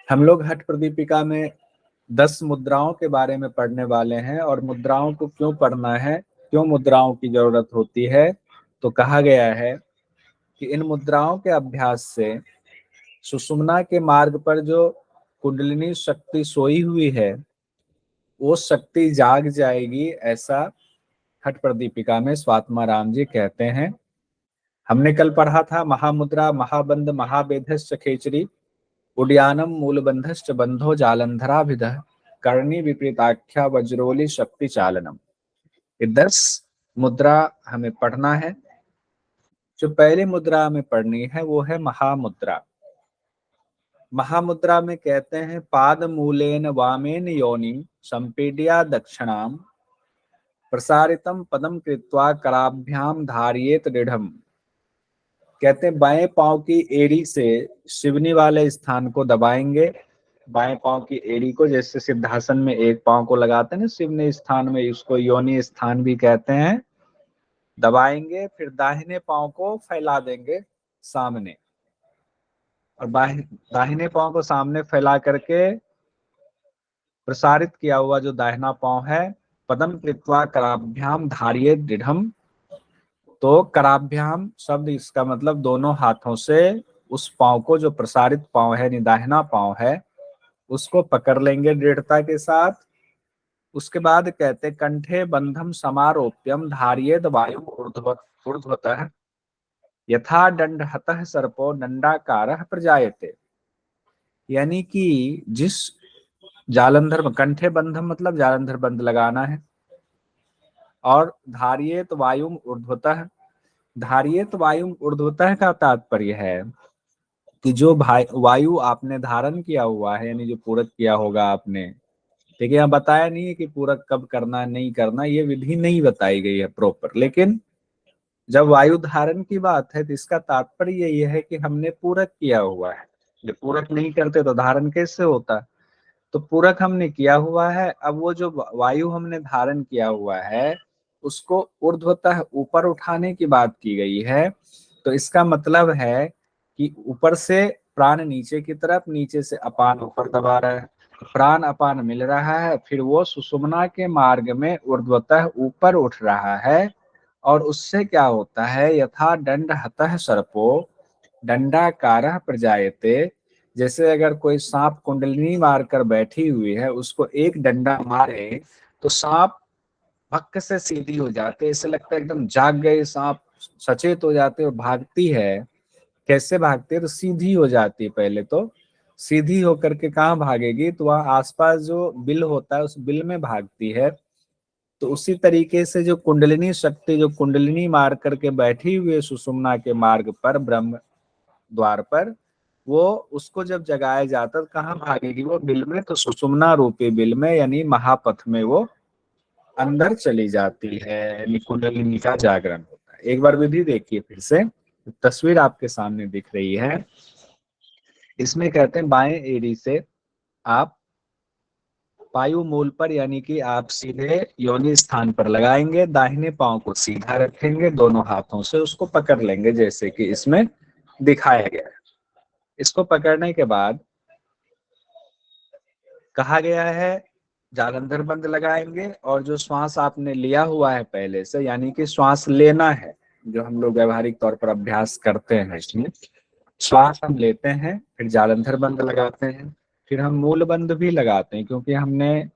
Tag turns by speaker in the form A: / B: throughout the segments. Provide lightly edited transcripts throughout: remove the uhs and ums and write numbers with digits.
A: हम लोग हठ प्रदीपिका में 10 मुद्राओं के बारे में पढ़ने वाले हैं। और मुद्राओं को क्यों पढ़ना है, क्यों मुद्राओं की जरूरत होती है, तो कहा गया है कि इन मुद्राओं के अभ्यास से सुषुम्ना के मार्ग पर जो कुंडलिनी शक्ति सोई हुई है वो शक्ति जाग जाएगी, ऐसा हठ प्रदीपिका में स्वात्मा राम जी कहते हैं। हमने कल पढ़ा था महामुद्रा महाबंध महाबेधश्च खेचरी उड्यानम मूलबंधश्च बंधो जालंधराभिध करणी विपरीताख्या वज्रोली शक्ति चालनम। ये 10 मुद्रा हमें पढ़ना है। जो पहली मुद्रा हमें पढ़नी है वो है महामुद्रा। महामुद्रा में कहते हैं पाद मूलेन वामेन योनि संपीड्या दक्षिणाम प्रसारितम पदम कृत्वा कराभ्याम धारियेत दृढ़म। कहते हैं बाएं पांव की एड़ी से शिवनी वाले स्थान को दबाएंगे। बाएं पांव की एड़ी को, जैसे सिद्धासन में एक पांव को लगाते हैं ना शिवनी स्थान में, इसको योनि स्थान भी कहते हैं, दबाएंगे। फिर दाहिने पांव को फैला देंगे सामने, और दाहिने पांव को सामने फैला करके प्रसारित किया हुआ जो दाहिना पांव है पदम कृत्वा कराभ्याम धारिये दृढ़म। तो कराभ्याम शब्द इसका मतलब दोनों हाथों से उस पांव को, जो प्रसारित पांव है, दाहिना पांव है, उसको पकड़ लेंगे दृढ़ता के साथ। उसके बाद कहते कंठे बंधम समारोप्यम धारियेद वायु ऊर्ध्वतः यथा दंडहतः सर्पो दंडाकारः प्रजायते। यानी कि जिस जालंधर, कंठे बंधम मतलब जालंधर बंद लगाना है, और धारियेत वायु ऊर्ध्वतः, धारियेत वायु ऊर्ध्वतः का तात्पर्य है कि जो वायु आपने धारण किया हुआ है, यानी जो पूरक किया होगा आपने, देखिए यहाँ बताया नहीं है कि पूरक कब करना नहीं करना, ये विधि नहीं बताई गई है प्रॉपर। लेकिन जब वायु धारण की बात है तो इसका तात्पर्य ये है कि हमने पूरक किया हुआ है। जब पूरक नहीं करते तो धारण कैसे होता। तो पूरक हमने किया हुआ है। अब वो जो वायु हमने धारण किया हुआ है उसको ऊर्ध्वतः ऊपर उठाने की बात की गई है। तो इसका मतलब है कि ऊपर से प्राण नीचे की तरफ, नीचे से अपान ऊपर दबा रहा है, प्राण अपान मिल रहा है, फिर वो सुषुम्ना के मार्ग में ऊर्ध्वतः ऊपर उठ रहा है। और उससे क्या होता है, यथा दंड हतः सर्पो दंडाकारः प्रजायते। जैसे अगर कोई सांप कुंडलिनी मारकर बैठी हुई है, उसको एक डंडा मारे तो सांप भक्क से सीधी हो जाते, ऐसे लगता है एकदम जाग गए सांप, सचेत हो जाते और भागती है। कैसे भागती है, तो सीधी हो जाती है। पहले तो सीधी होकर के कहाँ भागेगी, तो वहाँ आसपास जो बिल होता है उस बिल में भागती है। तो उसी तरीके से जो कुंडलिनी शक्ति, जो कुंडलिनी मार करके बैठी हुई है सुषुम्ना के मार्ग पर, ब्रह्म द्वार पर, वो उसको जब जगाया जाता है तो कहाँ भागेगी वो, बिल में। तो सुषुम्ना रूपी बिल में, यानी महापथ में वो अंदर चली जाती है, यानी कुंडलिनी का जागरण होता है। एक बार विधि देखिए फिर से, तस्वीर आपके सामने दिख रही है। इसमें कहते हैं बाएं एड़ी से आप वायु मूल पर, यानी कि आप सीधे योनि स्थान पर लगाएंगे, दाहिने पांव को सीधा रखेंगे, दोनों हाथों से उसको पकड़ लेंगे जैसे कि इसमें दिखाया गया है। इसको पकड़ने के बाद कहा गया है जालंधर बंद लगाएंगे, और जो श्वास आपने लिया हुआ है पहले से, यानी कि श्वास लेना है, जो हम लोग व्यवहारिक तौर पर अभ्यास करते हैं, इसमें श्वास हम लेते हैं, फिर जालंधर बंद लगाते हैं, फिर हम मूल बंद भी लगाते हैं, क्योंकि हमने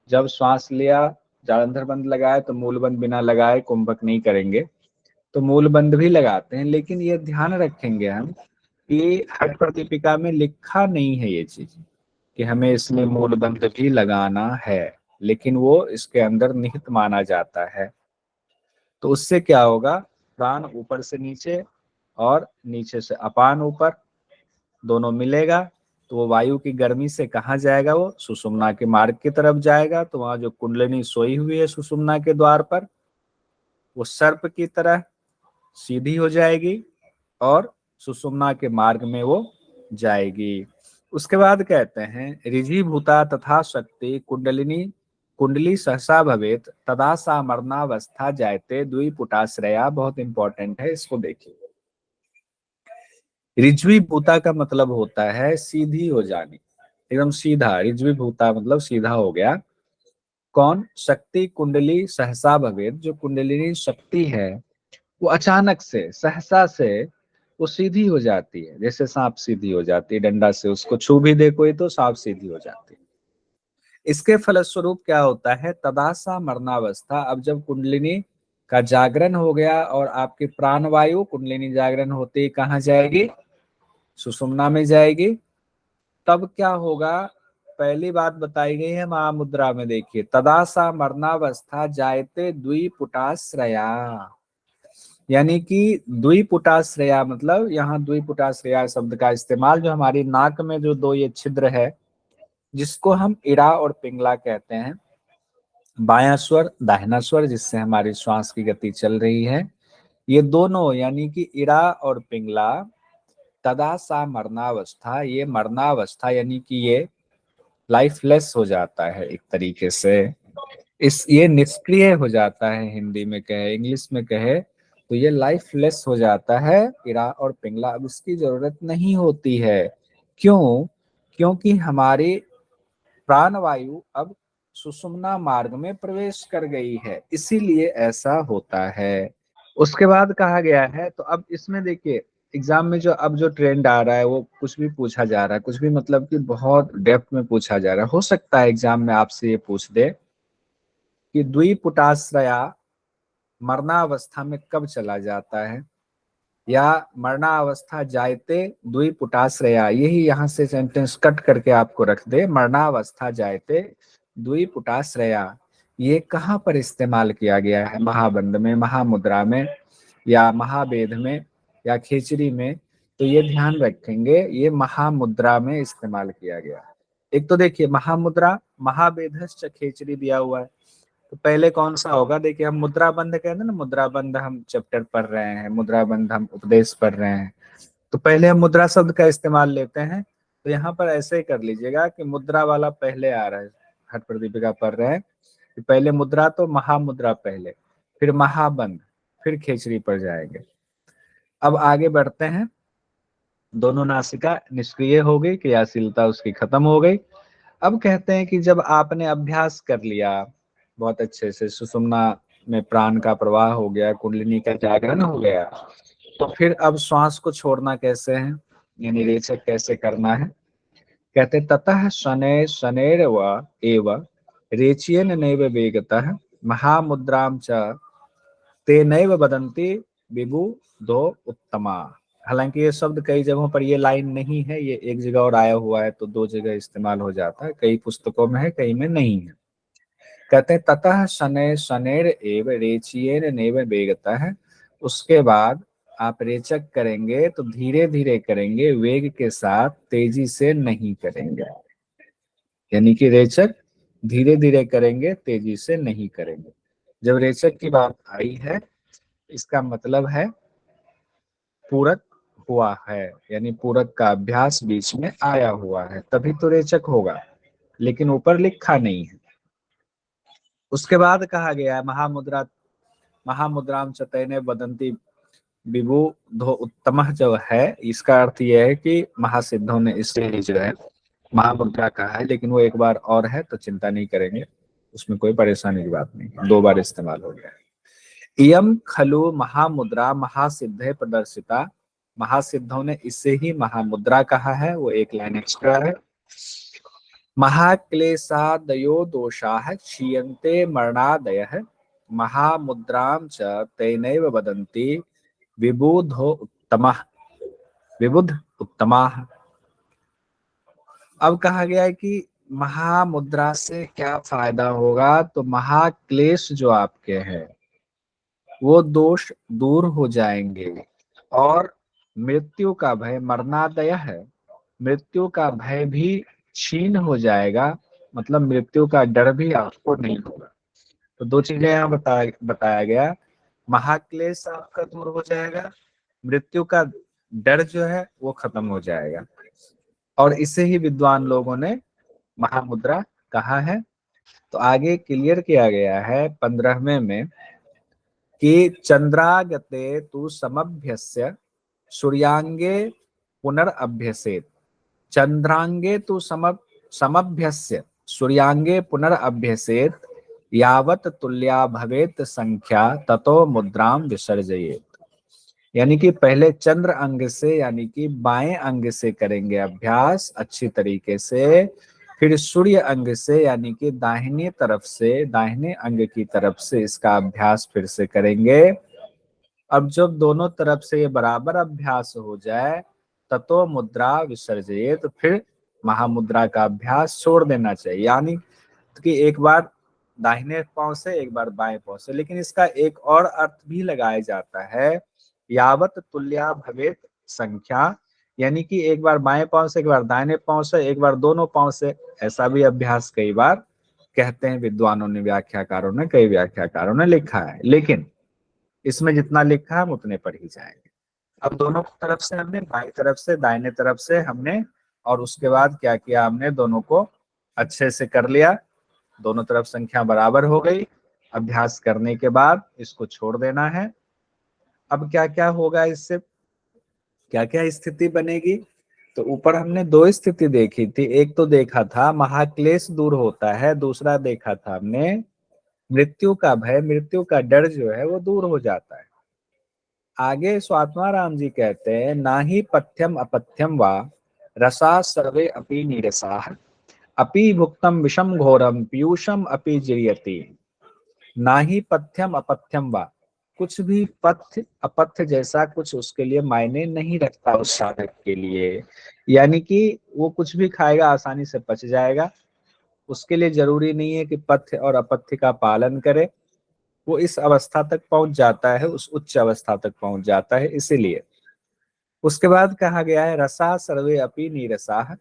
A: जब श्वास लिया जालंधर बंद लगाए तो मूल बंद बिना लगाए कुंभक नहीं करेंगे, तो मूल बंद भी लगाते हैं। लेकिन ये ध्यान रखेंगे हम कि हठ प्रदीपिका में लिखा नहीं है ये चीज कि हमें इसमें मूल बंद भी लगाना है, लेकिन वो इसके अंदर निहित माना जाता है। तो उससे क्या होगा, प्राण ऊपर से नीचे और नीचे से अपान ऊपर दोनों मिलेगा, तो वो वायु की गर्मी से कहाँ जाएगा, वो सुषुम्ना के मार्ग की तरफ जाएगा। तो वहां जो कुंडलिनी सोई हुई है सुषुम्ना के द्वार पर, वो सर्प की तरह सीधी हो जाएगी और सुषुम्ना के मार्ग में वो जाएगी। उसके बाद कहते हैं ऋजि भूता तथा शक्ति कुंडलिनी कुंडली सहसा भवेत तदा सा मरणावस्था जायते द्विपुटाश्रया। बहुत इंपॉर्टेंट है, इसको देखिए। ऋज्वी भूता का मतलब होता है सीधी हो जानी। एकदम सीधा, ऋज्विभूता मतलब सीधा हो गया। कौन? शक्ति कुंडली सहसा भवेद, जो कुंडलिनी शक्ति है वो अचानक से, सहसा से वो सीधी हो जाती है, जैसे सांप सीधी हो जाती है, डंडा से उसको छू भी दे कोई तो सांप सीधी हो जाती है। इसके फलस्वरूप क्या होता है? तदासा मरणावस्था। अब जब कुंडलिनी का जागरण हो गया और आपकी प्राणवायु कुंडलिनी जागरण होते ही कहाँ जाएगी? सुषुम्ना में जाएगी। तब क्या होगा? पहली बात बताई गई है महामुद्रा में, देखिए, तदासा मरणावस्था जायते द्विपुटाश्रया, यानी कि द्विपुटाश्रया मतलब यहाँ द्विपुटाश्रया शब्द का इस्तेमाल, जो हमारी नाक में जो दो ये छिद्र है जिसको हम इड़ा और पिंगला कहते हैं, बायां स्वर दाहिना स्वर, जिससे हमारी श्वास की गति चल रही है, ये दोनों यानी कि इड़ा और पिंगला तदासा मरणावस्था, ये मरणावस्था यानी कि ये लाइफलेस हो जाता है एक तरीके से, इस ये निष्क्रिय हो जाता है, हिंदी में कहे इंग्लिश में कहे तो ये लाइफलेस हो जाता है इरा और पिंगला, अब इसकी जरूरत नहीं होती है। क्यों? क्योंकि हमारी प्राणवायु अब सुषुम्ना मार्ग में प्रवेश कर गई है, इसीलिए ऐसा होता है। उसके बाद कहा गया है, तो अब इसमें देखिए एग्जाम में जो अब जो ट्रेंड आ रहा है वो कुछ भी पूछा जा रहा है, कुछ भी मतलब कि बहुत डेप्थ में पूछा जा रहा है। हो सकता है एग्जाम में आपसे ये पूछ दे कि द्विपुटाश्रया मरणावस्था में कब चला जाता है, या मरणावस्था जायते द्विपुटाश्रया, यही यहाँ से सेंटेंस कट करके आपको रख दे, मरणावस्था जायते द्विपुटाश्रया, ये कहाँ पर इस्तेमाल किया गया है? महाबंध में, महामुद्रा में, या महावेद में, या खेचरी में? तो ये ध्यान रखेंगे, ये महामुद्रा में इस्तेमाल किया गया है। एक तो देखिए महामुद्रा, महावेदश्च खेचरी दिया हुआ है, तो पहले कौन सा होगा? देखिए हम मुद्रा बंध कहते हैं ना, मुद्रा बंध हम चैप्टर पढ़ रहे हैं, मुद्रा बंध हम उपदेश पढ़ रहे हैं, तो पहले हम मुद्रा शब्द का इस्तेमाल लेते हैं। तो यहाँ पर ऐसे ही कर लीजिएगा कि मुद्रा वाला पहले आ रहा है, हठ प्रदीपिका पढ़ रहे हैं कि पहले मुद्रा, तो महामुद्रा पहले, फिर महाबंध, फिर खेचरी पर जाएंगे। अब आगे बढ़ते हैं। दोनों नासिका निष्क्रिय हो गई, क्रियाशीलता उसकी खत्म हो गई। अब कहते हैं कि जब आपने अभ्यास कर लिया बहुत अच्छे से, सुषुम्ना में प्राण का प्रवाह हो गया, कुंडलिनी का जागरण हो गया, तो फिर अब श्वास को छोड़ना कैसे है, यानी रेचक कैसे करना है? कहते ततः शनै शनैरव एव रेचयेन नैव वेगतः महामुद्राम च ते नैव वदन्ति विबुधो उत्तमा। हालांकि ये शब्द कई जगहों पर, ये लाइन नहीं है, ये एक जगह और आया हुआ है, तो दो जगह इस्तेमाल हो जाता है, कई पुस्तकों में है कई में नहीं है। कहते हैं ततः शनै शनैर एव रेचयेन नैव वेगतः, उसके बाद आप रेचक करेंगे तो धीरे धीरे करेंगे, वेग के साथ, तेजी से नहीं करेंगे, यानी कि रेचक धीरे धीरे करेंगे, तेजी से नहीं करेंगे। जब रेचक की बात आई है, इसका मतलब है पूरक हुआ है, यानी पूरक का अभ्यास बीच में आया हुआ है, तभी तो रेचक होगा, लेकिन ऊपर लिखा नहीं है। उसके बाद कहा गया है महामुद्रा, महामुद्राम चतैने वदंती विबुधो उत्तम, जो है इसका अर्थ यह है कि महासिद्धों ने इससे ही जो है महामुद्रा कहा है, लेकिन वो एक बार और है तो चिंता नहीं करेंगे, उसमें कोई परेशानी की बात नहीं, दो बार इस्तेमाल हो गया है। इयम खलु महामुद्रा महासिद्धे प्रदर्शिता, महासिद्धों ने इसे ही महामुद्रा कहा है, वो एक लाइन एक्स्ट्रा है। महाक्लेशादयो दोषाः क्षीयन्ते मरणादयः महामुद्रां च तेनैव वदन्ति विबुधो उत्तमः, विबुध उत्तमाः। अब कहा गया है कि महामुद्रा से क्या फायदा होगा, तो महाक्लेश जो आपके हैं वो दोष दूर हो जाएंगे, और मृत्यु का भय, मरणादय है, मृत्यु का भय भी क्षीण हो जाएगा, मतलब मृत्यु का डर भी आपको नहीं होगा। तो दो चीजें यहाँ बताया गया, महाक्लेश आपका दूर हो जाएगा, मृत्यु का डर जो है वो खत्म हो जाएगा, और इसे ही विद्वान लोगों ने महामुद्रा कहा है। तो आगे क्लियर किया गया है 15वें में कि चंद्रागते तु समभ्यस्य सूर्यांगे पुनरअभ्यसेत, चंद्रांगे तु समभ्यस्य सूर्यांगे पुनरअभ्यसेत यावत तुल्या भवेत संख्या ततो मुद्राम विसर्जयेत। यानी कि पहले चंद्र अंग से यानी कि बाएं अंग से करेंगे अभ्यास अच्छी तरीके से, फिर सूर्य अंग से यानी कि दाहिनी तरफ से, दाहिने अंग की तरफ से इसका अभ्यास फिर से करेंगे। अब जब दोनों तरफ से ये बराबर अभ्यास हो जाए ततो मुद्रा विसर्जये, तो फिर महामुद्रा का अभ्यास छोड़ देना चाहिए। यानी कि एक बार दाहिने पांव से एक बार बाएं पांव से। लेकिन इसका एक और अर्थ भी लगाया जाता है, यावत तुल्या भवेत संख्या, यानी कि एक बार बाएं पांव से एक बार दाहिने पांव से एक बार दोनों पांव से, ऐसा भी अभ्यास कई बार कहते हैं विद्वानों ने, व्याख्याकारों ने, कई व्याख्याकारों ने लिखा है। लेकिन इसमें जितना लिखा है हम उतने पर ही जाएंगे। अब दोनों तरफ से हमने, बाई तरफ से दाहिने तरफ से हमने, और उसके बाद क्या किया हमने, दोनों को अच्छे से कर लिया, दोनों तरफ संख्या बराबर हो गई। अभ्यास करने के बाद इसको छोड़ देना है। अब क्या क्या होगा, इससे क्या क्या स्थिति बनेगी, तो ऊपर हमने दो स्थिति देखी थी। एक तो देखा था महाक्लेश दूर होता है, दूसरा देखा था हमने मृत्यु का भय, मृत्यु का डर जो है वो दूर हो जाता है। आगे स्वात्माराम जी कहते हैं, ना ही पथ्यम अपथ्यम वा रसा सर्वे अपि नीरसा अपि भुक्तम विषम घोरम पीयूषम अपि जिरियति। ना ही पथ्यम अपथ्यम वा, कुछ भी पथ्य अपथ्य जैसा कुछ उसके लिए मायने नहीं रखता उस साधक के लिए। यानी कि वो कुछ भी खाएगा आसानी से पच जाएगा, उसके लिए जरूरी नहीं है कि पथ्य और अपथ्य का पालन करे। वो इस अवस्था तक पहुंच जाता है, उस उच्च अवस्था तक पहुंच जाता है। इसीलिए उसके बाद कहा गया है रसा सर्वे अपि नीरसा,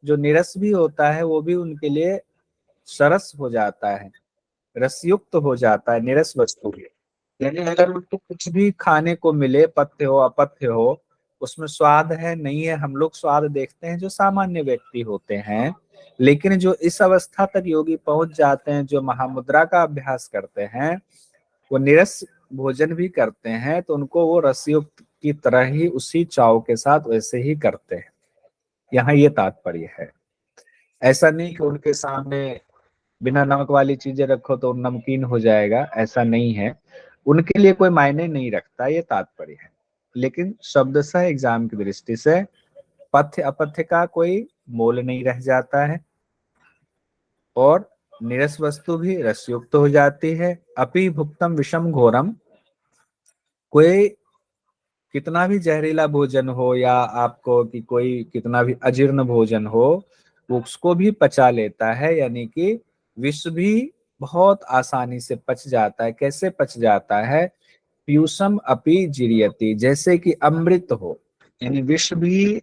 A: जो निरस भी होता है वो भी उनके लिए सरस हो जाता है, रसयुक्त हो जाता है निरस वस्तु भी। यानी अगर उनको कुछ भी खाने को मिले, पथ्य हो अपथ्य हो, उसमें स्वाद है नहीं है, हम लोग स्वाद देखते हैं जो सामान्य व्यक्ति होते हैं। लेकिन जो इस अवस्था तक योगी पहुंच जाते हैं, जो महामुद्रा का अभ्यास करते हैं, वो निरस भोजन भी करते हैं, तो उनको वो रसयुक्त की तरह ही उसी चाव के साथ वैसे ही करते हैं। यहाँ ये तात्पर्य है। ऐसा नहीं कि उनके सामने बिना नमक वाली चीजें रखो तो नमकीन हो जाएगा, ऐसा नहीं है। उनके लिए कोई मायने नहीं रखता, ये तात्पर्य है। लेकिन शब्दशः एग्जाम की दृष्टि से पथ्य अपथ्य का कोई मोल नहीं रह जाता है, और निरस वस्तु भी रसयुक्त हो जाती है। अपि भुक्तम विषम घोरम, कोई कितना भी जहरीला भोजन हो या आपको कि कोई कितना भी अजीर्ण भोजन हो, वो उसको भी पचा लेता है। यानी कि विष भी बहुत आसानी से पच जाता है। कैसे पच जाता है, पीयूषम अपि जिरियति, जैसे कि अमृत हो। यानी विष भी,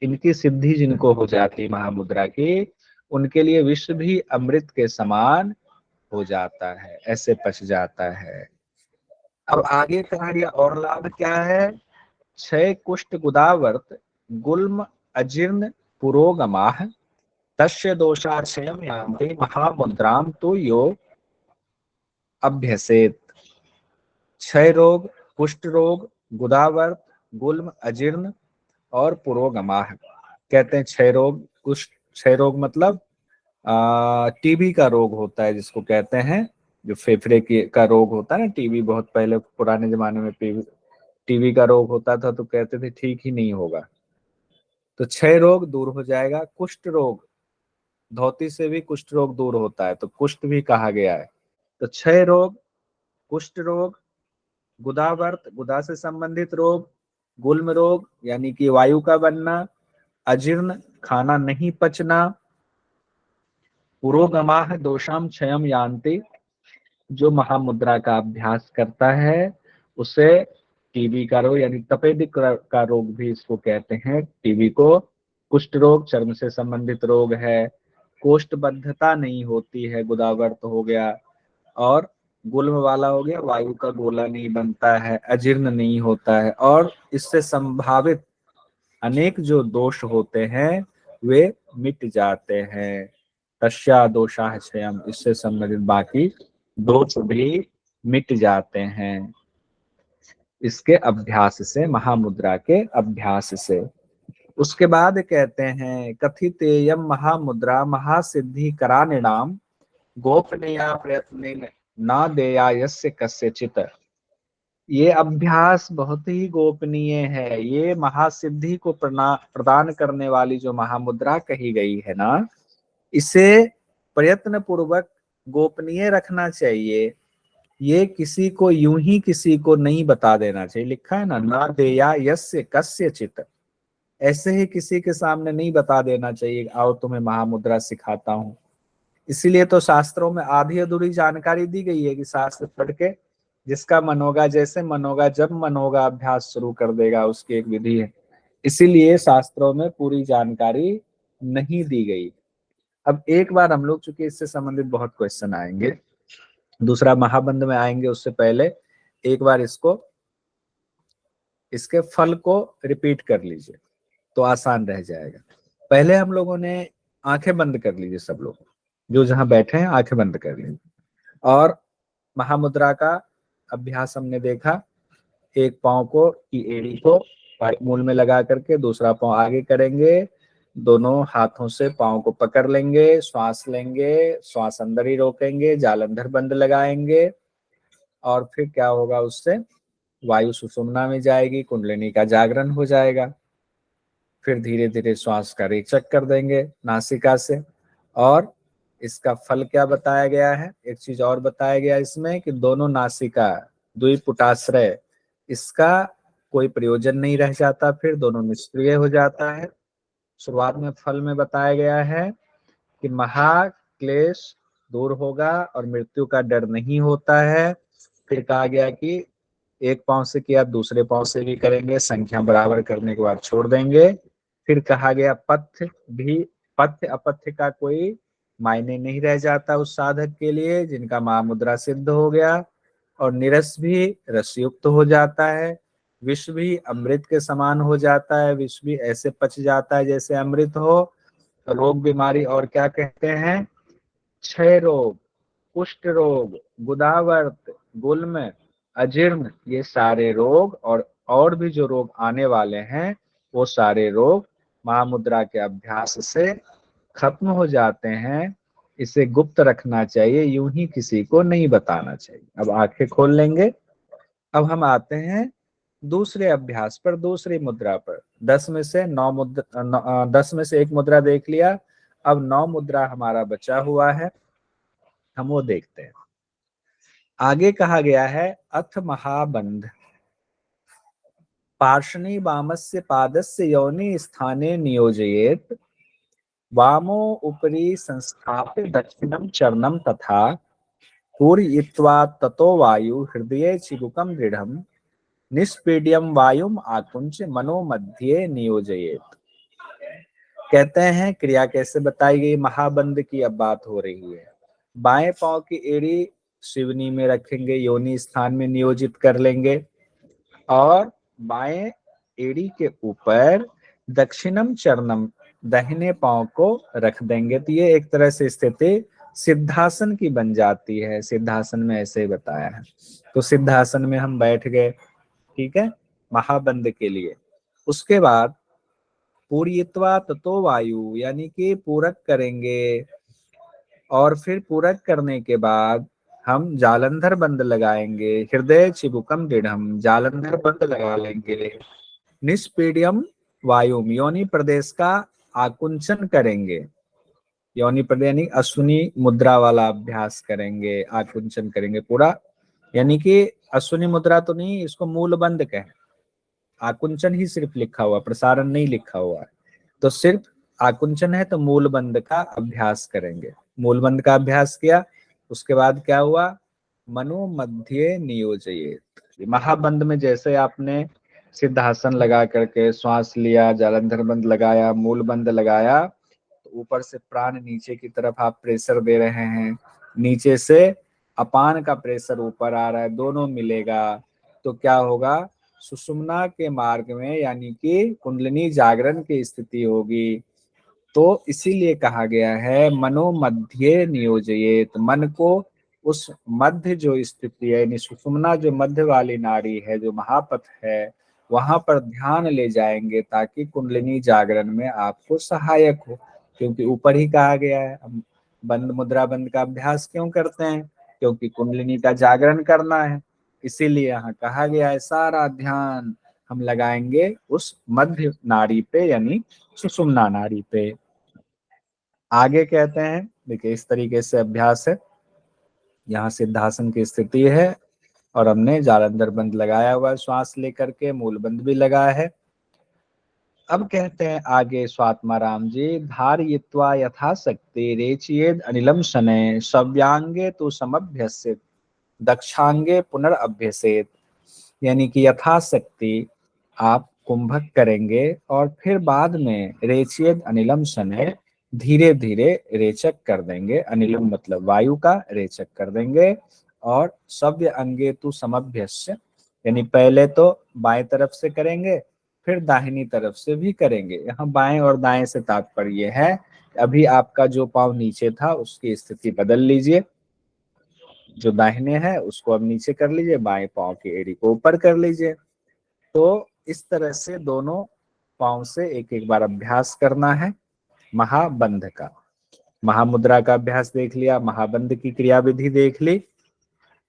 A: इनकी सिद्धि जिनको हो जाती महामुद्रा की, उनके लिए विष भी अमृत के समान हो जाता है, ऐसे पच जाता है। अब आगे कहा गया और लाभ क्या है, क्षय कुष्ठ गुदावर्त गुल्म अजीर्ण पुरोगमाः तस्य दोषाक्षयम यान्ति महामुद्राम तो यो अभ्यसेत। क्षय रोग, कुष्ठ रोग, गुदावर्त, गुल्म अजीर्ण और पुरोगमाः, कहते हैं क्षय रोग, कुष्ठ, क्षय रोग मतलब टीबी का रोग होता है जिसको कहते हैं, जो फेफड़े की का रोग होता है ना। टीबी बहुत पहले पुराने जमाने में टीबी का रोग होता था तो कहते थे ठीक ही नहीं होगा, तो क्षय रोग दूर हो जाएगा। कुष्ठ रोग, धोती से भी कुष्ठ रोग दूर होता है तो कुष्ठ भी कहा गया है। तो क्षय रोग, कुष्ठ रोग, गुदावर्त, गुदा से संबंधित रोग, गुल्म रोग यानी कि वायु का बनना, अजीर्ण खाना नहीं पचना, पुरोगमाः दोषाम क्षयम यान्ति, जो महामुद्रा का अभ्यास करता है उसे टीबी का रोग यानी तपेदिक का रोग भी इसको कहते हैं, टीबी को। कुष्ठ रोग चर्म से संबंधित रोग है, कोष्ठबद्धता नहीं होती है, गुदावर्त हो गया, और गुल्म वाला हो गया, वायु का गोला नहीं बनता है, अजीर्ण नहीं होता है, और इससे संभावित अनेक जो दोष होते हैं वे मिट जाते हैं। तस्या दोषाः क्षयम, इससे संबंधित बाकी दोष भी मिट जाते हैं इसके अभ्यास से, महामुद्रा के अभ्यास से। उसके बाद कहते हैं कथितेयम महामुद्रा महासिद्धि करानिणाम गोपनीया प्रयत्न ना देया यस्य कस्यचित। ये अभ्यास बहुत ही गोपनीय है। ये महासिद्धि को प्रदान करने वाली जो महामुद्रा कही गई है ना, इसे प्रयत्न पूर्वक गोपनीय रखना चाहिए। ये किसी को यूं ही किसी को नहीं बता देना चाहिए। लिखा है ना देया यस्य कस्यचित, ऐसे ही किसी के सामने नहीं बता देना चाहिए आओ तुम्हें महामुद्रा सिखाता हूं। इसीलिए तो शास्त्रों में आधी अधूरी जानकारी दी गई है कि शास्त्र पढ़ के जिसका मन होगा, जैसे मन होगा, जब मन होगा अभ्यास शुरू कर देगा, उसकी एक विधि है। इसीलिए शास्त्रों में पूरी जानकारी नहीं दी गई। अब एक बार हम लोग, चूंकि इससे संबंधित बहुत क्वेश्चन आएंगे, दूसरा महाबंध में आएंगे, उससे पहले एक बार इसके फल को रिपीट कर लीजिए तो आसान रह जाएगा। पहले हम लोगों ने आंखें बंद कर लीजिए, सब लोग जो जहां बैठे हैं आंखें बंद कर लीजिए, और महामुद्रा का अभ्यास हमने देखा। एक पांव को की एड़ी को मूल में लगा करके दूसरा पांव आगे करेंगे, दोनों हाथों से पांव को पकड़ लेंगे, श्वास लेंगे, श्वास अंदर ही रोकेंगे, जालंधर बंद लगाएंगे, और फिर क्या होगा, उससे वायु सुषुम्ना में जाएगी, कुंडलिनी का जागरण हो जाएगा। फिर धीरे धीरे श्वास का रेचक कर देंगे नासिका से। और इसका फल क्या बताया गया है, एक चीज और बताया गया इसमें कि दोनों नासिका द्विपुटाश्रय, इसका कोई प्रयोजन नहीं रह जाता, फिर दोनों निष्क्रिय हो जाता है। शुरुआत में फल में बताया गया है कि महाक्लेश दूर होगा और मृत्यु का डर नहीं होता है। फिर कहा गया कि एक पांव से किया दूसरे पांव से भी करेंगे, संख्या बराबर करने के बाद छोड़ देंगे। फिर कहा गया पथ्य अपथ्य का कोई मायने नहीं रह जाता उस साधक के लिए जिनका महामुद्रा सिद्ध हो गया, और निरस भी रसयुक्त हो जाता है, विष भी अमृत के समान हो जाता है, विष भी ऐसे पच जाता है जैसे अमृत हो। रोग बीमारी और क्या कहते हैं, क्षय रोग, कुष्ठ रोग, गुदावर्त, गुल्म, अजीर्ण, ये सारे रोग और भी जो रोग आने वाले हैं वो सारे रोग महामुद्रा के अभ्यास से खत्म हो जाते हैं। इसे गुप्त रखना चाहिए, यूं ही किसी को नहीं बताना चाहिए। अब आंखें खोल लेंगे। अब हम आते हैं दूसरे अभ्यास पर, दूसरी मुद्रा पर। 10 में से 10 में से एक मुद्रा देख लिया, अब 9 मुद्रा हमारा बचा हुआ है, हम वो देखते हैं। आगे कहा गया है अथ महाबंध पार्षणी वामस्य पादस्य योनि स्थाने नियोजयेत, वामो उपरि संस्थाप्य दक्षिणम चरणम तथा पूरयित्वा ततो वायु हृदये चिबुकम दृढ़म निष्पीड्यम वायुम आकुंच मनो मध्ये नियोजयेत। कहते हैं क्रिया कैसे बताई गई, महाबंध की अब बात हो रही है। बाएं पांव की एड़ी शिवनी में रखेंगे, योनि स्थान में नियोजित कर लेंगे, और बाएं एड़ी के ऊपर दक्षिणम चरणम दाहिने पांव को रख देंगे। तो ये एक तरह से स्थिति सिद्धासन की बन जाती है। सिद्धासन में ऐसे ही बताया है। तो सिद्धासन में हम बैठ गए, ठीक है, महाबंध के लिए। उसके बाद पूर्यत्वा ततो वायु, यानी कि पूरक करेंगे, और फिर पूरक करने के बाद हम जालंधर बंद लगाएंगे, हृदय चिबुकम दृढ़म, जालंधर बंद लगा लेंगे, निष्पीड्यम वायुम, योनि प्रदेश का आकुंचन करेंगे। योनि प्रदेश यानी अश्विनी मुद्रा वाला अभ्यास करेंगे, आकुंचन करेंगे पूरा, यानी कि अश्विनी मुद्रा तो नहीं, इसको मूल बंद कहें। आकुंचन ही सिर्फ लिखा हुआ, प्रसारण नहीं लिखा हुआ है, तो सिर्फ आकुंचन है, तो मूल बंद का अभ्यास करेंगे। मूल बंद का अभ्यास किया, उसके बाद क्या हुआ, मनो मध्य नियोजयेत। महाबंद में जैसे आपने सिद्धासन लगा करके श्वास लिया, जालंधर बंद लगाया, मूल बंद लगाया, तो ऊपर से प्राण नीचे की तरफ आप प्रेशर दे रहे हैं, नीचे से अपान का प्रेशर ऊपर आ रहा है, दोनों मिलेगा तो क्या होगा, सुषुम्ना के मार्ग में यानी कि कुंडलिनी जागरण की स्थिति होगी। तो इसीलिए कहा गया है मनो मध्य नियोजयेत, मन को उस मध्य जो स्थिति है, यानी सुषुम्ना जो मध्य वाली नाड़ी है, जो महापथ है, वहां पर ध्यान ले जाएंगे ताकि कुंडलिनी जागरण में आपको सहायक हो। क्योंकि ऊपर ही कहा गया है, हम बंद मुद्रा बंद का अभ्यास क्यों करते हैं? क्योंकि कुंडलिनी का जागरण करना है। इसीलिए यहाँ कहा गया है सारा ध्यान हम लगाएंगे उस मध्य नाड़ी पे, यानी सुषुम्ना नाड़ी पे। आगे कहते हैं, देखिए इस तरीके से अभ्यास है। यहाँ सिद्धासन की स्थिति है और हमने जालंधर बंद लगाया हुआ है, श्वास लेकर के मूल बंद भी लगाया है। अब कहते हैं आगे स्वात्माराम जी, धारयित्वा यथाशक्ति रेचयेद अनिलम शनैः सव्यांगे तो समभ्यस्येत् दक्षांगे पुनरअभ्यसेत। यानी कि यथाशक्ति आप कुंभक करेंगे और फिर बाद में रेचयेद अनिलम शनैः धीरे धीरे रेचक कर देंगे। अनिलम मतलब वायु का, रेचक कर देंगे। और सव्य अंगे तु समभ्यस्य, यानी पहले तो बाएं तरफ से करेंगे फिर दाहिनी तरफ से भी करेंगे। यहाँ बाएं और दाएं से तात्पर्य है अभी आपका जो पांव नीचे था उसकी स्थिति बदल लीजिए, जो दाहिने है उसको अब नीचे कर लीजिए, बाएं पांव की एड़ी को ऊपर कर लीजिए। तो इस तरह से दोनों पांव से एक एक बार अभ्यास करना है महाबंध का। महामुद्रा का अभ्यास देख लिया, महाबंध की क्रिया विधि देख ली।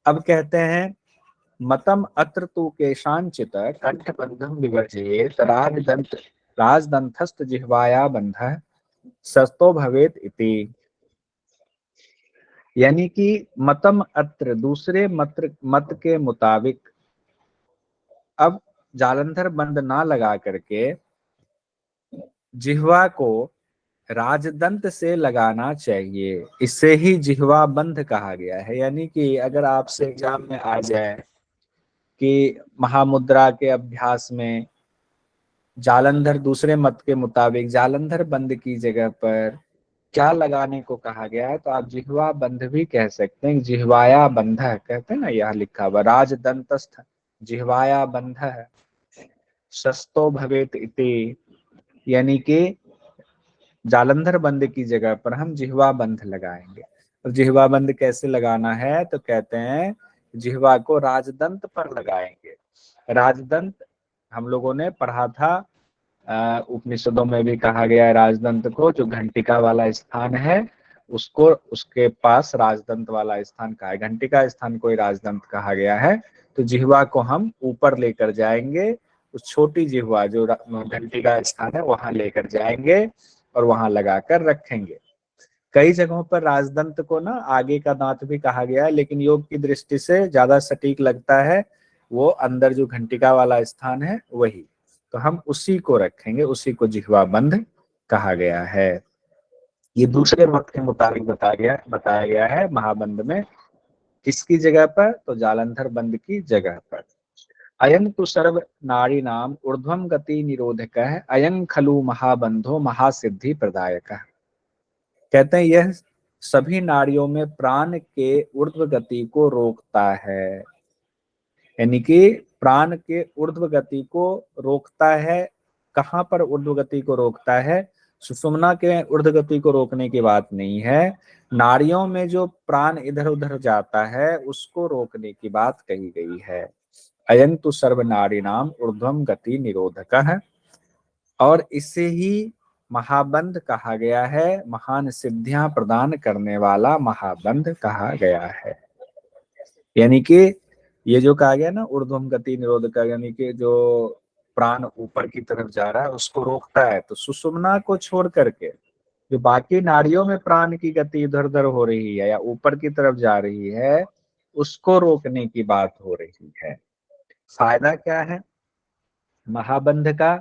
A: अब कहते हैं मतम अत्र तु केशांचित कंठबंधम विवर्जयेत् राजदंतस्थ जिह्वाया बंधः सस्तो भवेत इति। यानी कि मतम अत्र, दूसरे मत के मुताबिक अब जालंधर बंद ना लगा करके जिह्वा को राजदंत से लगाना चाहिए। इससे ही जिह्वा बंध कहा गया है। यानी कि अगर आपसे एग्जाम में आ जाए कि महामुद्रा के अभ्यास में जालंधर, दूसरे मत के मुताबिक जालंधर बंद की जगह पर क्या लगाने को कहा गया है, तो आप जिह्वा बंध भी कह सकते हैं। जिह्वाया बंध कहते हैं ना, यह लिखा हुआ राजदंतस्थ जिह्वाया बंध सस्तो भवेत इति। यानी कि जालंधर बंद की जगह पर हम जिह्वा बंध लगाएंगे। और जिह्वा बंद कैसे लगाना है, तो कहते हैं जिह्वा को राजदंत पर लगाएंगे। राजदंत हम लोगों ने पढ़ा था, उपनिषदों में भी कहा गया है राजदंत को, जो घंटिका वाला स्थान है उसको, उसके पास राजदंत वाला स्थान कहा है। घंटिका स्थान को ही राजदंत कहा गया है। तो जिह्वा को हम ऊपर लेकर जाएंगे, उस छोटी जिह्वा जो घंटिका स्थान है वहां लेकर जाएंगे और वहां लगाकर रखेंगे। कई जगहों पर राजदंत को ना आगे का दांत भी कहा गया है, लेकिन योग की दृष्टि से ज्यादा सटीक लगता है वो अंदर जो घंटिका वाला स्थान है वही। तो हम उसी को रखेंगे, उसी को जिह्वा बंध कहा गया है। ये दूसरे मत के मुताबिक बताया गया है महाबंध में। किसकी जगह पर, तो जालंधर बंद की जगह पर। अयं तु सर्व नाड़ी नाम ऊर्ध्वम गति निरोधक है अयं खलु महाबंधो महासिद्धि प्रदायक। कहते हैं यह सभी नाड़ियों में प्राण के ऊर्ध्व गति को रोकता है। यानी कि प्राण के ऊर्ध्व गति को रोकता है। कहाँ पर ऊर्ध्व गति को रोकता है? सुषुम्ना के ऊर्ध्व गति को रोकने की बात नहीं है, नाड़ियों में जो प्राण इधर उधर जाता है उसको रोकने की बात कही गई है। अयं तु सर्व नाड़ी नाम ऊर्ध्वम गति निरोधक है। और इसे ही महाबंध कहा गया है, महान सिद्धियां प्रदान करने वाला महाबंध कहा गया है। यानी कि ये जो कहा गया ना ऊर्ध्वम गति निरोधक, यानी कि जो प्राण ऊपर की तरफ जा रहा है उसको रोकता है। तो सुषुम्ना को छोड़ करके जो बाकी नाड़ियों में प्राण की गति इधर उधर हो रही है या ऊपर की तरफ जा रही है उसको रोकने की बात हो रही है। फायदा क्या है महाबंध का?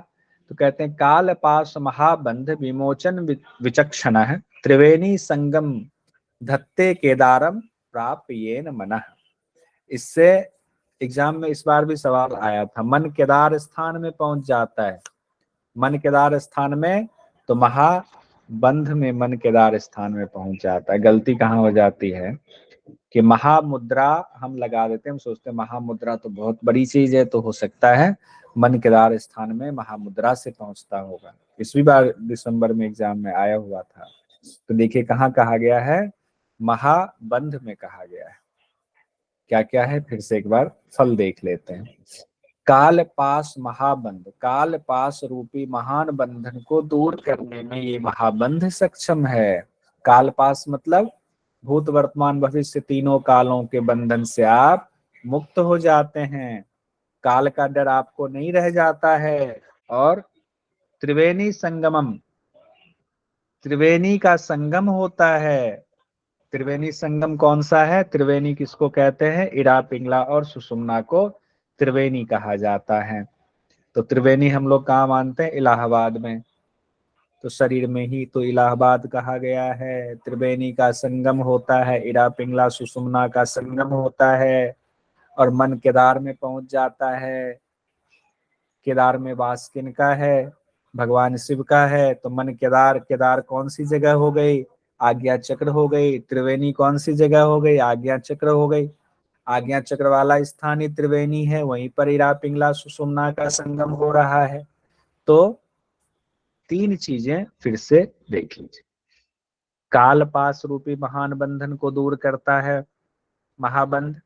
A: तो कहते हैं काल पास महाबंध विमोचन विचक्षण है त्रिवेणी संगम धत्ते केदारम प्राप्त येन मनः। इससे एग्जाम में इस बार भी सवाल आया था, मन केदार स्थान में पहुंच जाता है। मन केदार स्थान में, तो महाबंध में मन केदार स्थान में पहुंच जाता है। गलती कहाँ हो जाती है कि महामुद्रा हम लगा देते हैं, हम सोचते हैं महामुद्रा तो बहुत बड़ी चीज है, तो हो सकता है मन केदार स्थान में महामुद्रा से पहुंचता होगा। पिछली बार दिसंबर में एग्जाम में आया हुआ था। तो देखिए कहाँ कहा गया है, महाबंध में कहा गया है। क्या क्या है फिर से एक बार फल देख लेते हैं। काल पास महाबंध, काल पास रूपी महान बंधन को दूर करने में ये महाबंध सक्षम है। काल पास मतलब भूत वर्तमान भविष्य तीनों कालों के बंधन से आप मुक्त हो जाते हैं, काल का डर आपको नहीं रह जाता है। और त्रिवेणी संगमम, त्रिवेणी का संगम होता है। त्रिवेणी संगम कौन सा है? त्रिवेणी किसको कहते हैं? इड़ा, पिंगला और सुषुम्ना को त्रिवेणी कहा जाता है। तो त्रिवेणी हम लोग कहाँ मानते हैं? इलाहाबाद में। तो शरीर में ही तो इलाहाबाद कहा गया है। त्रिवेणी का संगम होता है, इड़ा, पिंगला, सुषुम्ना का संगम होता है और मन केदार में पहुंच जाता है। केदार में वास किनका है? भगवान शिव का है। तो मन केदार, केदार कौन सी जगह हो गई? आज्ञा चक्र हो गई। त्रिवेणी कौन सी जगह हो गई? आज्ञा चक्र हो गई। आज्ञा चक्र वाला स्थान ही त्रिवेणी है, वहीं पर इरा, पिंगला, सुषुम्ना का संगम हो रहा है। तो तीन चीजें फिर से देख लीजिए। काल पास रूपी महान बंधन को दूर करता है महाबंध,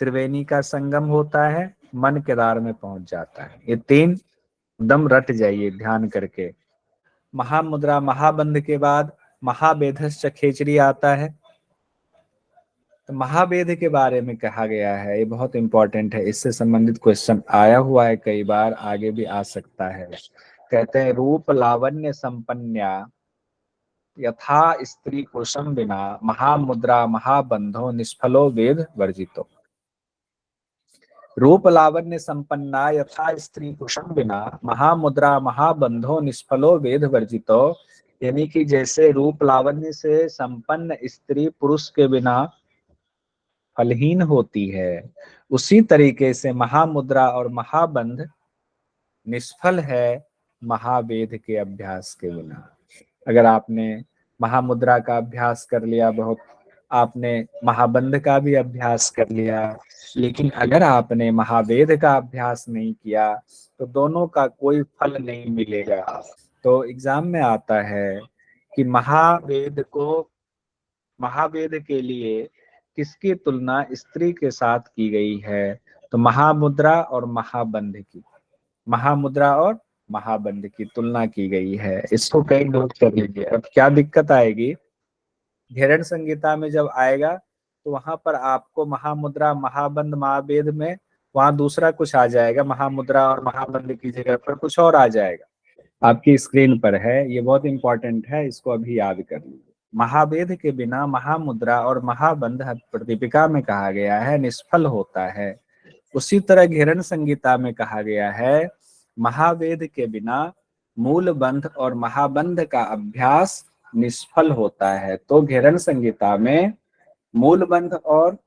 A: त्रिवेणी का संगम होता है, मन केदार में पहुंच जाता है। ये तीन दम रट जाइए ध्यान करके। महामुद्रा महाबंध के बाद महाबेधश्च खेचरी आता है। तो महावेद के बारे में कहा गया है, ये बहुत इंपॉर्टेंट है, इससे संबंधित क्वेश्चन आया हुआ है कई बार, आगे भी आ सकता है। कहते हैं रूप लावण्य संपन्या यथा स्त्री कुशम बिना महामुद्रा महाबंधो निष्फलो वेद वर्जितो। रूप लावण्य संपन्ना यथा स्त्री कुशम बिना महामुद्रा महाबंधो निष्फलो वेद वर्जितो, यानी कि जैसे रूप लावण्य से संपन्न स्त्री पुरुष के बिना फलहीन होती है, उसी तरीके से महामुद्रा और महाबंध निष्फल है महावेद के अभ्यास के बिना। अगर आपने महामुद्रा का अभ्यास कर लिया, बहुत आपने महाबंध का भी अभ्यास कर लिया, लेकिन अगर आपने महावेद का अभ्यास नहीं किया तो दोनों का कोई फल नहीं मिलेगा। तो एग्जाम में आता है कि महावेद के लिए किसकी तुलना स्त्री के साथ की गई है? तो महामुद्रा और महाबंध की तुलना की गई है। इसको कहीं नोट कर लीजिए। अब क्या दिक्कत आएगी, घेरण संहिता में जब आएगा तो वहां पर आपको महामुद्रा महाबंध महावेद में वहां दूसरा कुछ आ जाएगा, महामुद्रा और महाबंध की जगह पर कुछ और आ जाएगा। आपकी स्क्रीन पर है, ये बहुत इंपॉर्टेंट है, इसको अभी याद कर लीजिए। महावेद के बिना महामुद्रा और महाबंध प्रतिपिका में कहा गया है निष्फल होता है। उसी तरह घेरण संहिता में कहा गया है महावेद के बिना मूल बंध और महाबंध का अभ्यास निष्फल होता है। तो घेरण संहिता में मूल बंध और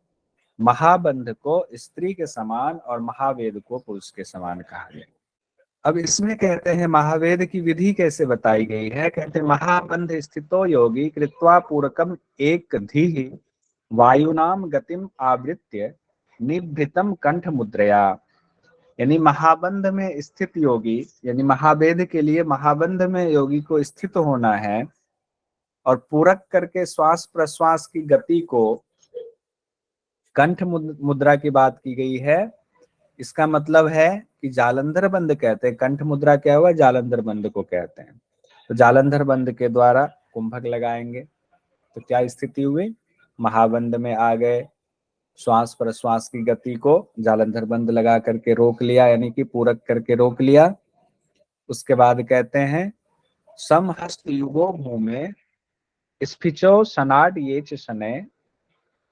A: महाबंध को स्त्री के समान और महावेद को पुरुष के समान कहा गया। अब इसमें कहते हैं महावेद की विधि कैसे बताई गई है। कहते हैं महाबंध स्थितो योगी कृत्वा पूरकम एक धी वायुनाम गतिम आवृत्य निभृतम कंठ मुद्रया। यानी महाबंध में स्थित योगी, यानी महावेद के लिए महाबंध में योगी को स्थित होना है और पूरक करके श्वास प्रश्वास की गति को, कंठ मुद्रा की बात की गई है। इसका मतलब है कि जालंधर बंद कहते हैं, कंठ मुद्रा क्या हुआ? जालंधर बंद को कहते हैं। तो जालंधर बंद के द्वारा कुंभक लगाएंगे तो क्या स्थिति हुई? महाबंध में आ गए, श्वास प्रश्वास की गति को जालंधर बंद लगा करके रोक लिया, यानी कि पूरक करके रोक लिया। उसके बाद कहते हैं समहस्त युगो भूमे स्फिचो सनाड ये शनय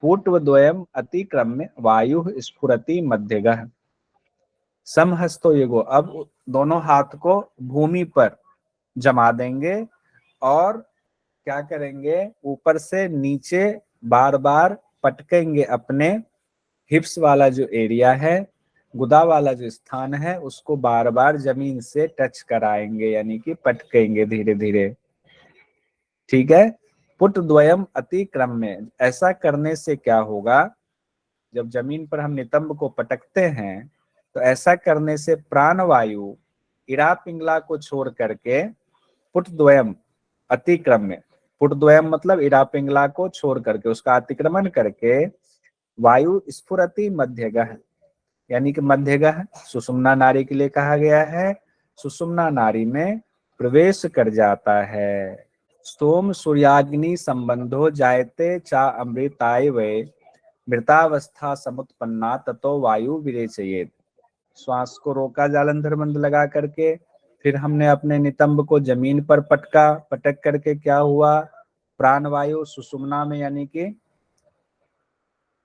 A: पूर्वद्वयम अतिक्रम्य वायु स्फुरति मध्यगः। समहस्तो युगो, अब दोनों हाथ को भूमि पर जमा देंगे और क्या करेंगे? ऊपर से नीचे बार बार पटकेंगे, अपने हिप्स वाला जो एरिया है, गुदा वाला जो स्थान है, उसको बार बार जमीन से टच कराएंगे, यानी कि पटकेंगे धीरे धीरे। ठीक है। पुट द्वयम अतिक्रम में, ऐसा करने से क्या होगा? जब जमीन पर हम नितंब को पटकते हैं तो ऐसा करने से प्राणवायु इरा पिंगला को छोड़ करके पुट द्वयम अतिक्रम में, पुट द्वयम मतलब इरा पिंगला को छोड़ करके उसका अतिक्रमण करके वायु स्फुरति मध्यगः, यानी कि मध्यगह सुषुम्ना नाड़ी के लिए कहा गया है। सुषुम्ना नाड़ी में प्रवेश कर जाता है। सोम सूर्याग्नि संबंधो जायते चा अमृताय वे मृतावस्था समुत्पन्ना ततो वायु विरेचयेत। श्वास को रोका जालंधर बंद लगा करके, फिर हमने अपने नितंब को जमीन पर पटका, पटक करके क्या हुआ, प्राणवायु सुषुम्ना में यानी कि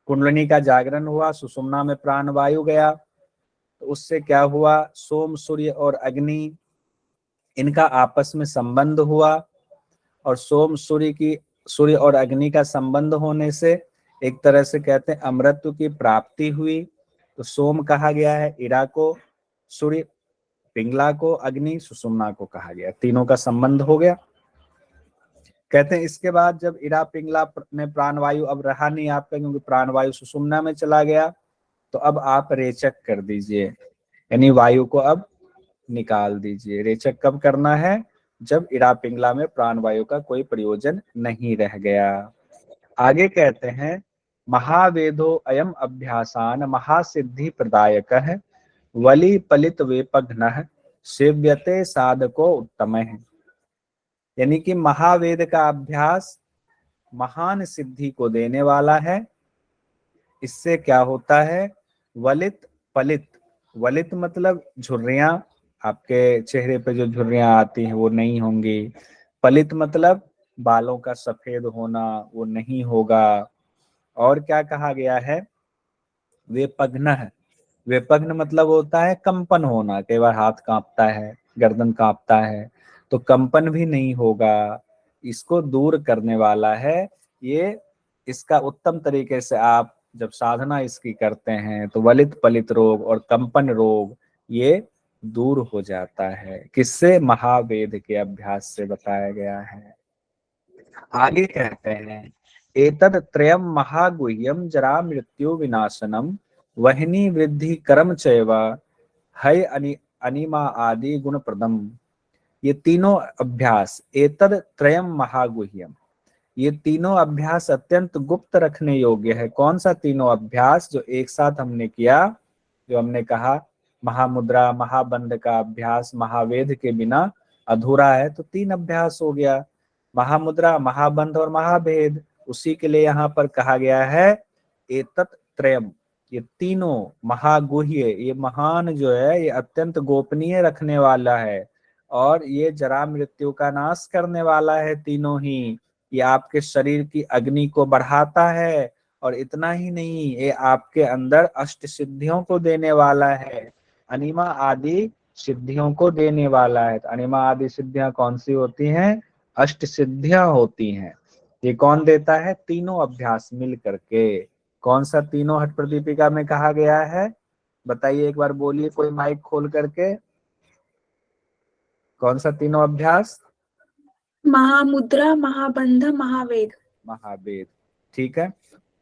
A: कुंडलिनी का जागरण हुआ, सुषुम्ना में प्राणवायु गया, तो उससे क्या हुआ, सोम सूर्य और अग्नि इनका आपस में संबंध हुआ, और सूर्य और अग्नि का संबंध होने से एक तरह से कहते हैं अमृत की प्राप्ति हुई। तो सोम कहा गया है इरा को, सूर्य पिंगला को, अग्नि सुषुम्ना को कहा गया, तीनों का संबंध हो गया। कहते हैं इसके बाद जब इरा पिंगला में प्राणवायु अब रहा नहीं आपका, क्योंकि प्राणवायु सुषुम्ना में चला गया, तो अब आप रेचक कर दीजिए, यानी वायु को अब निकाल दीजिए। रेचक कब करना है, जब इरा पिंगला में प्राणवायु का कोई प्रयोजन नहीं रह गया। आगे कहते हैं महावेदो अयम अभ्यासान महासिद्धि प्रदायक है वली पलित वेपघ्न सेव्यते साधको उत्तम है। यानी कि महावेद का अभ्यास महान सिद्धि को देने वाला है। इससे क्या होता है, वलित पलित, वलित मतलब झुर्रियां, आपके चेहरे पे जो झुर्रियां आती हैं वो नहीं होंगी। पलित मतलब बालों का सफेद होना, वो नहीं होगा। और क्या कहा गया है, वेपघ्न है, वेपघ्न मतलब होता है कंपन होना, कई बार हाथ कांपता है, गर्दन कांपता है, तो कंपन भी नहीं होगा, इसको दूर करने वाला है ये। इसका उत्तम तरीके से आप जब साधना इसकी करते हैं तो वलित पलित रोग और कंपन रोग ये दूर हो जाता है। किससे, महावेद के अभ्यास से बताया गया है। आगे कहते हैं एतद त्रयम महागुह्यम जरा मृत्यु विनाशनम वहनी वृद्धि कर्म चैव है अनिमा आदि गुण प्रदम। ये तीनों अभ्यास, एतद त्रयम महागुह्यम, ये तीनों अभ्यास अत्यंत गुप्त रखने योग्य है। कौन सा तीनों अभ्यास, जो एक साथ हमने किया, जो हमने कहा महामुद्रा महाबंध का अभ्यास महावेद के बिना अधूरा है, तो तीन अभ्यास हो गया, महामुद्रा महाबंध और महाभेद। उसी के लिए यहाँ पर कहा गया है एतत् त्रयम, ये तीनों महागुह्य, ये महान जो है ये अत्यंत गोपनीय रखने वाला है, और ये जरा मृत्यु का नाश करने वाला है तीनों ही। ये आपके शरीर की अग्नि को बढ़ाता है, और इतना ही नहीं, ये आपके अंदर अष्ट सिद्धियों को देने वाला है, अनिमा आदि सिद्धियों को देने वाला है। तो अनिमा आदि सिद्धियां कौन सी होती हैं, अष्ट सिद्धियां होती हैं। ये कौन देता है, तीनों अभ्यास मिल करके। कौन सा तीनों हठ प्रदीपिका में कहा गया है, बताइए एक बार, बोलिए कोई माइक खोल करके, कौन सा तीनों अभ्यास,
B: महामुद्रा महाबंध महावेद।
A: महावेद, ठीक है।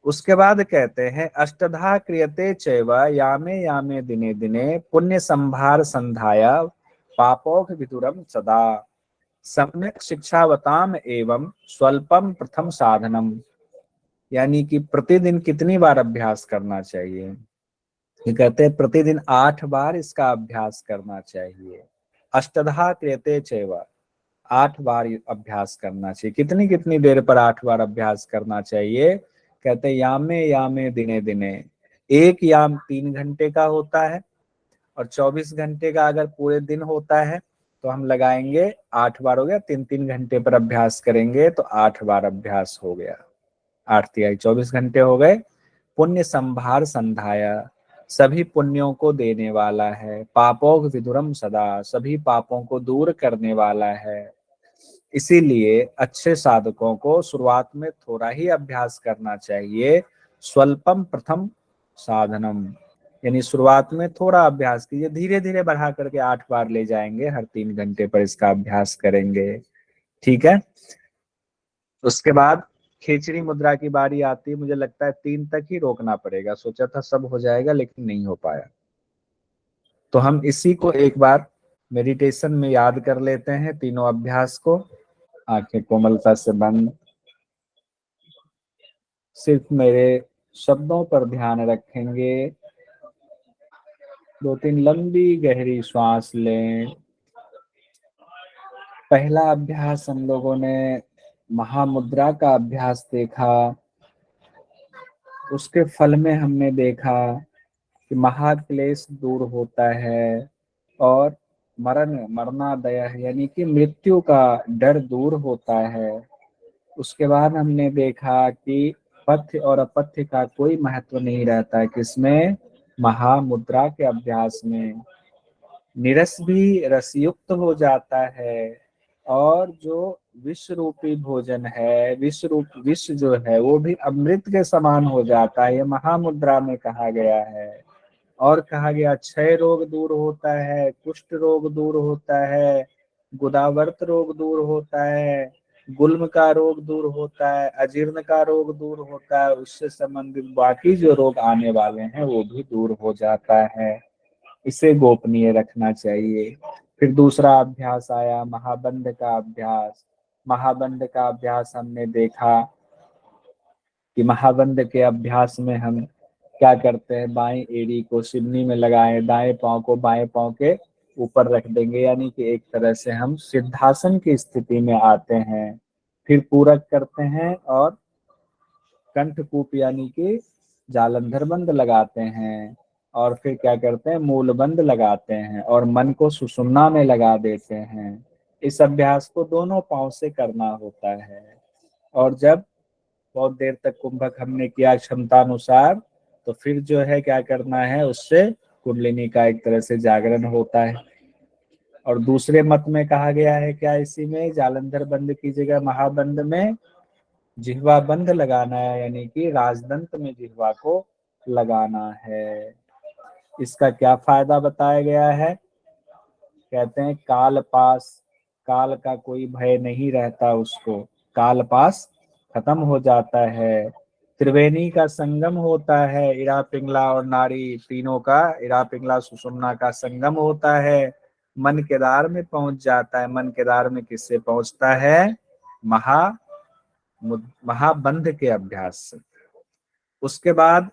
A: उसके बाद कहते हैं अष्टधा क्रियते चैव यामे यामे दिने दिने पुण्य संभार संधाया पापोक विदुरम सदा सम्यक शिक्षावताम एवं स्वल्पम प्रथम साधनम। यानी कि प्रतिदिन कितनी बार अभ्यास करना चाहिए, ये कहते हैं प्रतिदिन 8 बार इसका अभ्यास करना चाहिए। अष्टधा क्रियते चैव, 8 बार अभ्यास करना चाहिए। कितनी कितनी देर पर 8 बार अभ्यास करना चाहिए, कहते हैं यामे यामे दिने दिने। एक याम 3 घंटे का होता है, और 24 घंटे का अगर पूरे दिन होता है तो हम लगाएंगे 8 बार हो गया, 3 घंटे पर अभ्यास करेंगे तो 8 बार अभ्यास हो गया, 8 तिहाई 24 घंटे हो गए। पुण्य संभार संधाया, सभी पुण्यों को देने वाला है, पापों विदुरम सदा, सभी पापों को दूर करने वाला है। इसीलिए अच्छे साधकों को शुरुआत में थोड़ा ही अभ्यास करना चाहिए, स्वल्पम प्रथम साधनम, यानी शुरुआत में थोड़ा अभ्यास कीजिए, धीरे धीरे बढ़ा करके 8 बार ले जाएंगे, हर 3 घंटे पर इसका अभ्यास करेंगे, ठीक है। उसके बाद खिचड़ी मुद्रा की बारी आती है, मुझे लगता है 3 तक ही रोकना पड़ेगा, सोचा था सब हो जाएगा लेकिन नहीं हो पाया, तो हम इसी को एक बार मेडिटेशन में याद कर लेते हैं, तीनों अभ्यास को। आंखें कोमलता से बंद, सिर्फ मेरे शब्दों पर ध्यान रखेंगे। 2-3 लंबी गहरी श्वास लें। पहला अभ्यास हम लोगों ने महामुद्रा का अभ्यास देखा, उसके फल में हमने देखा कि महाक्लेश दूर होता है और मरणादय यानी कि मृत्यु का डर दूर होता है। उसके बाद हमने देखा कि पथ्य और अपथ्य का कोई महत्व नहीं रहता है, किसमें? महामुद्रा के अभ्यास में। निरस भी रसयुक्त हो जाता है और जो विश्व रूपी भोजन है, विश्व जो है वो भी अमृत के समान हो जाता है। ये महामुद्रा में कहा गया है। और कहा गया क्षय रोग दूर होता है, कुष्ठ रोग दूर होता है, गुदावर्त रोग दूर होता है, गुल्म का रोग दूर होता है, अजीर्ण का रोग दूर होता है, उससे संबंधित बाकी जो रोग आने वाले हैं वो भी दूर हो जाता है। इसे गोपनीय रखना चाहिए। फिर दूसरा अभ्यास आया महाबंध का अभ्यास। महाबंध का अभ्यास हमने देखा कि महाबंध के अभ्यास में हम क्या करते हैं, बाएं एड़ी को सिवनी में लगाएं, दाएं पांव को बाएं पांव के ऊपर रख देंगे, यानी कि एक तरह से हम सिद्धासन की स्थिति में आते हैं। फिर पूरक करते हैं और कंठकूप यानी कि जालंधर बंद लगाते हैं, और फिर क्या करते हैं, मूल बंद लगाते हैं और मन को सुषुम्ना में लगा देते हैं। इस अभ्यास को दोनों पांव से करना होता है। और जब बहुत देर तक कुंभक हमने किया क्षमता अनुसार, तो फिर जो है क्या करना है, उससे कुंडलिनी का एक तरह से जागरण होता है। और दूसरे मत में कहा गया है क्या, इसी में जालंधर बंद की जगह महाबंद में जिह्वा बंद लगाना है, यानी कि राजदंत में जिह्वा को लगाना है। इसका क्या फायदा बताया गया है? कहते हैं काल पास, काल का कोई भय नहीं रहता उसको, काल पास खत्म हो जाता है। त्रिवेणी का संगम होता है, इरा पिंगला और नाड़ी तीनों का, इरा पिंगला सुषुम्ना का संगम होता है। मन केदार में पहुंच जाता है। मन केदार में किससे पहुंचता है? महाबंध के अभ्यास से। उसके बाद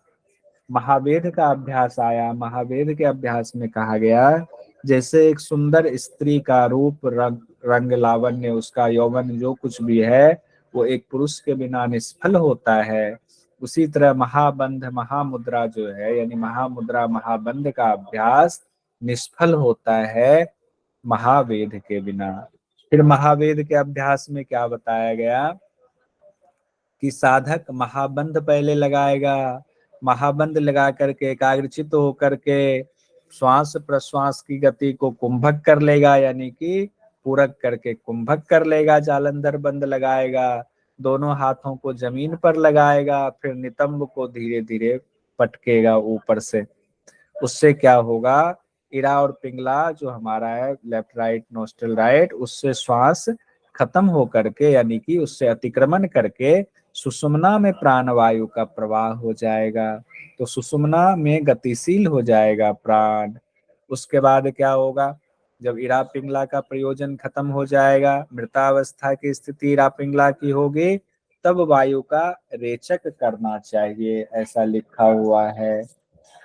A: महावेद का अभ्यास आया। महावेद के अभ्यास में कहा गया जैसे एक सुंदर स्त्री का रूप, रंग लावण्य, उसका यौवन जो कुछ भी है वो एक पुरुष के बिना निष्फल होता है, उसी तरह महाबंध महामुद्रा जो है, यानी महामुद्रा महाबंध का अभ्यास निष्फल होता है महावेद के बिना। फिर महावेद के अभ्यास में क्या बताया गया कि साधक महाबंध पहले लगाएगा, महाबंध लगा करके एकाग्रचित्त होकर के श्वास प्रश्वास की गति को कुंभक कर लेगा, यानी कि पूरक करके कुंभक कर लेगा, जालंधर बंद लगाएगा, दोनों हाथों को जमीन पर लगाएगा, फिर नितंब को धीरे धीरे पटकेगा ऊपर से। उससे क्या होगा, इरा और पिंगला जो हमारा है लेफ्ट राइट नोस्ट्रल राइट, उससे श्वास खत्म हो करके, यानी कि उससे अतिक्रमण करके सुषुम्ना में प्राणवायु का प्रवाह हो जाएगा। तो सुषुम्ना में गतिशील हो जाएगा प्राण। उसके बाद क्या होगा, जब इरा पिंगला का प्रयोजन खत्म हो जाएगा, मृतावस्था की स्थिति इरा पिंगला की होगी, तब वायु का रेचक करना चाहिए, ऐसा लिखा हुआ है।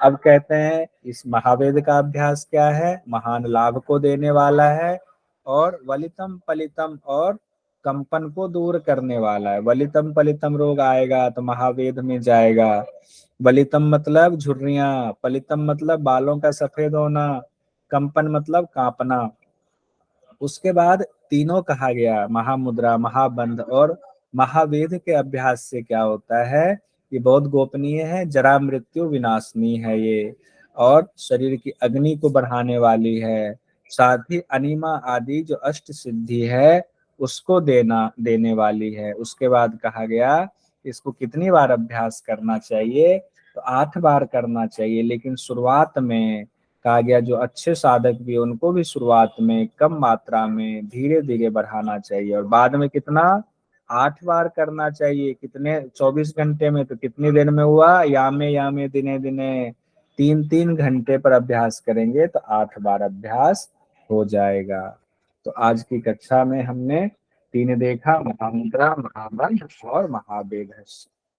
A: अब कहते हैं इस महावेद का अभ्यास क्या है, महान लाभ को देने वाला है और वलितम पलितम और कंपन को दूर करने वाला है। वलितम पलितम रोग आएगा तो महावेद में जाएगा। वलितम मतलब झुर्रियां, पलितम मतलब बालों का सफेद होना, कंपन मतलब कांपना। उसके बाद तीनों कहा गया, महामुद्रा महाबंध और महावेद के अभ्यास से क्या होता है, ये बहुत गोपनीय है, जरा मृत्यु विनाशनी है ये, और शरीर की अग्नि को बढ़ाने वाली है, साथ ही अनिमा आदि जो अष्ट सिद्धि है उसको देने वाली है। उसके बाद कहा गया इसको कितनी बार अभ्यास करना चाहिए, तो 8 बार करना चाहिए, लेकिन शुरुआत में कहा गया जो अच्छे साधक भी उनको भी शुरुआत में कम मात्रा में धीरे धीरे बढ़ाना चाहिए, और बाद में कितना, 8 बार करना चाहिए। कितने, 24 घंटे में, तो कितनी देर में हुआ, यामे यामे दिने दिने, 3-3 घंटे पर अभ्यास करेंगे तो 8 बार अभ्यास हो जाएगा। तो आज की कक्षा में हमने 3 देखा, महामुद्रा महाबंध और महावेद।